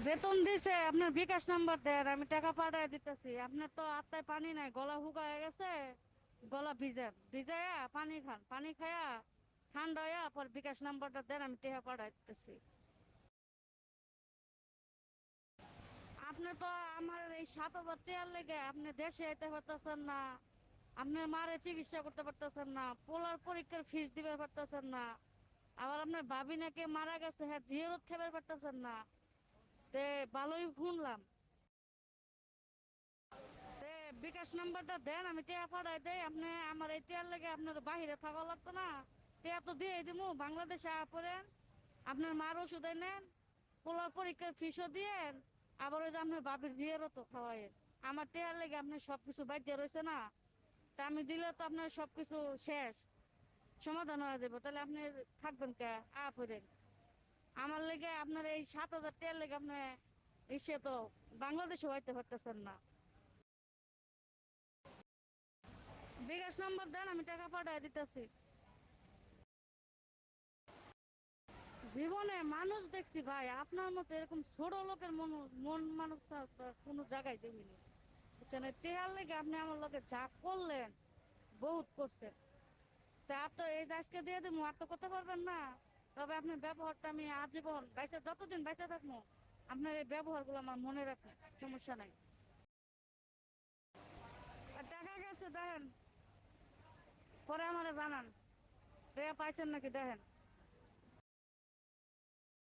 বেতন দিছে, আপনার বিকাশ নাম্বার দেন, আমি টাকা পাঠায় দিতেছি। আপনার তো আত্মায় পানি নাই, গলা শুকায় গেছে। গলা ভিজেন, ভিজায়া পানি খান, পানি খায়া ঠান্ডা হইয়া পর বিকাশ নাম্বারটা দেন, আমি টাকা পাঠায় দিতেছি। আপনি তো আমার এই 7,000 টাকার লেগে আপনি দেশে যেতে পারতেছেন না, আপনার মারে চিকিৎসা করতে পারতেছেন না, পোলার পরীক্ষার ফিস দিতে পারতেছেন না, আবার আপনার ভাবি নাকি মারা গেছে, হ্যাঁ জিয়ারত খেতে পারতেছেন না। তে ভালোই শুনলাম। তে বিকাশ নাম্বারটা দেন, আমি টিয়া পাঠাই দেই। আপনি আমার এই টিয়ার লেগে আপনার বাহিরে থাকা লাগতো না। টিয়া তো দিয়ে দিমু, বাংলাদেশে পড়েন, আপনার মার ওষুধ নেন, পোলার পরীক্ষার ফিসও দিয়েন, আবার ওই যে আপনার বাপের জিয়ারও তো খাওয়াইন। আমার টিয়ার লেগে আপনার সবকিছু বাজ্যা রয়েছে না। তা আমি দিলে তো আপনার সবকিছু শেষ, সমাধান হয়ে যাবো। তাহলে আপনি থাকবেন কে পড়েন? আমার লেগে আপনার এই 7,000 টাকার লেগে আপনি এসে তো বাংলাদেশে হইতে পারতেছেন না। বিকাশ নাম্বার দেন, আমি টাকা পাঠাই দিতেছি। জীবনে মানুষ দেখছি ভাই, আপনার মতো এরকম ছোট লোকের মন মন মানুষ কোনো জায়গায় দেখিনি। বুঝছেন, টেহার লেগে আপনি আমার লোকে যা করলেন, বহুত করছেন। তা আপনি এই আজকে দিয়ে দেবো, আর তো করতে পারবেন না। তবে আপনার ব্যবহারটা আমি আজীবন বাইসে, যতদিন বাইসে থাকবো আপনার এই ব্যবহারগুলো আমার মনে রাখবো। সমস্যা নাই। আর টাকা গেছে দেখেন, পরে আমারে জানান। টাকা পাইছেন নাকি দেখেন।